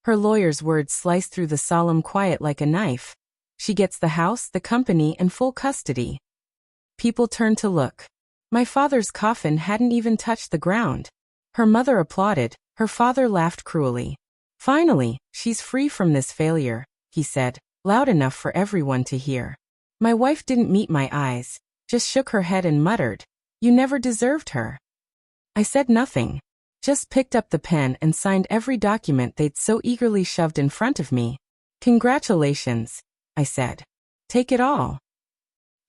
Her lawyer's words sliced through the solemn quiet like a knife. She gets the house, the company, and full custody. People turned to look. My father's coffin hadn't even touched the ground. Her mother applauded. Her father laughed cruelly. Finally, she's free from this failure, he said, loud enough for everyone to hear. My wife didn't meet my eyes, just shook her head and muttered, "You never deserved her." I said nothing. Just picked up the pen and signed every document they'd so eagerly shoved in front of me. "Congratulations," I said. "Take it all."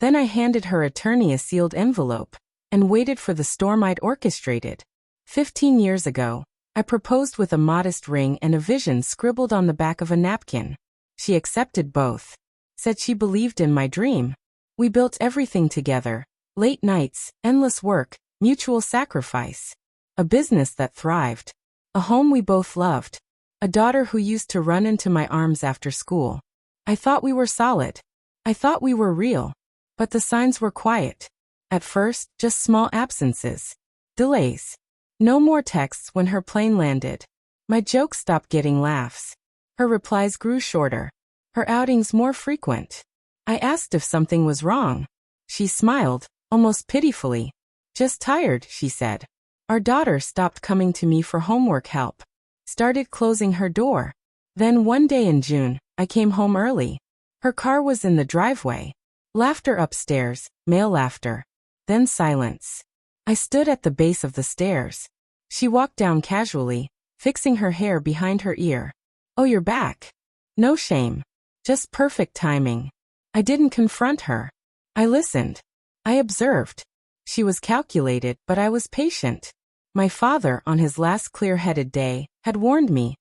Then I handed her attorney a sealed envelope and waited for the storm I'd orchestrated. 15 years ago, I proposed with a modest ring and a vision scribbled on the back of a napkin. She accepted both. Said she believed in my dream. We built everything together. Late nights, endless work, mutual sacrifice. A business that thrived. A home we both loved. A daughter who used to run into my arms after school. I thought we were solid. I thought we were real. But the signs were quiet. At first, just small absences. Delays. No more texts when her plane landed. My jokes stopped getting laughs. Her replies grew shorter. Her outings more frequent. I asked if something was wrong. She smiled, almost pitifully. "Just tired," she said. Our daughter stopped coming to me for homework help. Started closing her door. Then one day in June, I came home early. Her car was in the driveway. Laughter upstairs, male laughter. Then silence. I stood at the base of the stairs. She walked down casually, fixing her hair behind her ear. "Oh, you're back." No shame. Just perfect timing. I didn't confront her. I listened. I observed. She was calculated, but I was patient. My father, on his last clear-headed day, had warned me.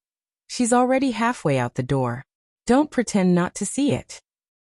"She's already halfway out the door. Don't pretend not to see it."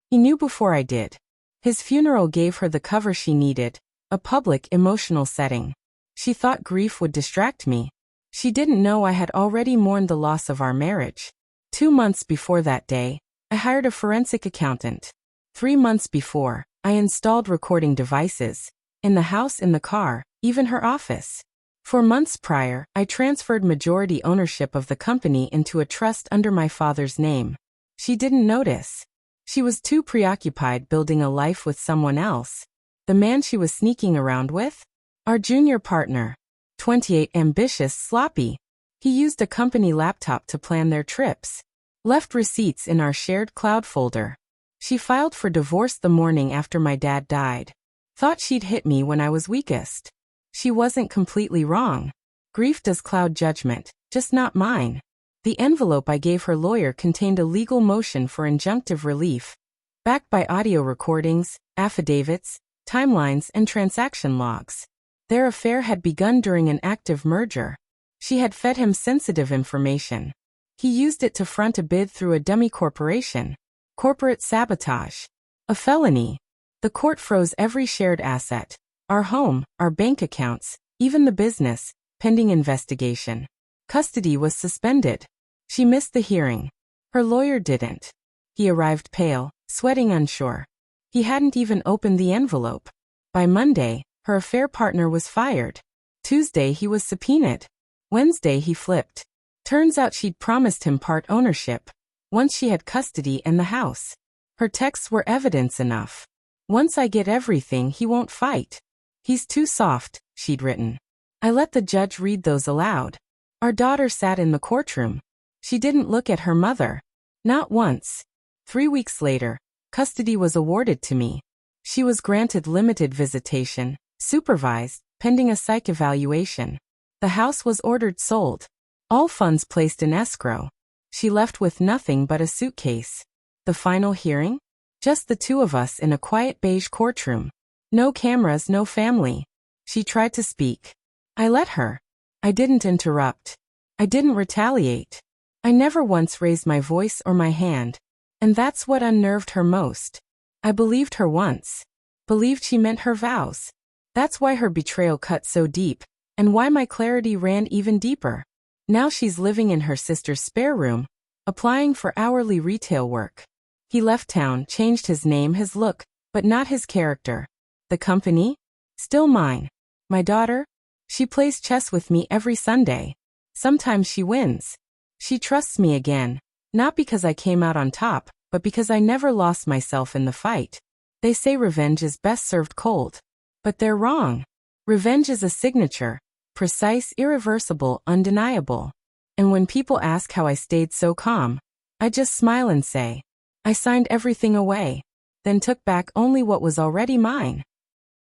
He knew before I did. His funeral gave her the cover she needed, a public, emotional setting. She thought grief would distract me. She didn't know I had already mourned the loss of our marriage. 2 months before that day, I hired a forensic accountant. 3 months before, I installed recording devices. In the house, in the car, even her office. 4 months prior, I transferred majority ownership of the company into a trust under my father's name. She didn't notice. She was too preoccupied building a life with someone else. The man she was sneaking around with? Our junior partner. 28, ambitious, sloppy. He used a company laptop to plan their trips. Left receipts in our shared cloud folder. She filed for divorce the morning after my dad died. Thought she'd hit me when I was weakest. She wasn't completely wrong. Grief does cloud judgment, just not mine. The envelope I gave her lawyer contained a legal motion for injunctive relief, backed by audio recordings, affidavits, timelines, and transaction logs. Their affair had begun during an active merger. She had fed him sensitive information. He used it to front a bid through a dummy corporation. Corporate sabotage. A felony. The court froze every shared asset. Our home, our bank accounts, even the business, pending investigation. Custody was suspended. She missed the hearing. Her lawyer didn't. He arrived pale, sweating, unsure. He hadn't even opened the envelope. By Monday, her affair partner was fired. Tuesday he was subpoenaed. Wednesday he flipped. Turns out she'd promised him part ownership, once she had custody and the house. Her texts were evidence enough. "Once I get everything, he won't fight. He's too soft," she'd written. I let the judge read those aloud. Our daughter sat in the courtroom. She didn't look at her mother. Not once. 3 weeks later, custody was awarded to me. She was granted limited visitation, supervised, pending a psych evaluation. The house was ordered sold. All funds placed in escrow. She left with nothing but a suitcase. The final hearing? Just the two of us in a quiet beige courtroom. No cameras, no family. She tried to speak. I let her. I didn't interrupt. I didn't retaliate. I never once raised my voice or my hand. And that's what unnerved her most. I believed her once. Believed she meant her vows. That's why her betrayal cut so deep, and why my clarity ran even deeper. Now she's living in her sister's spare room, applying for hourly retail work. He left town, changed his name, his look, but not his character. The company? Still mine. My daughter? She plays chess with me every Sunday. Sometimes she wins. She trusts me again, not because I came out on top, but because I never lost myself in the fight. They say revenge is best served cold. But they're wrong. Revenge is a signature, precise, irreversible, undeniable. And when people ask how I stayed so calm, I just smile and say, I signed everything away, then took back only what was already mine.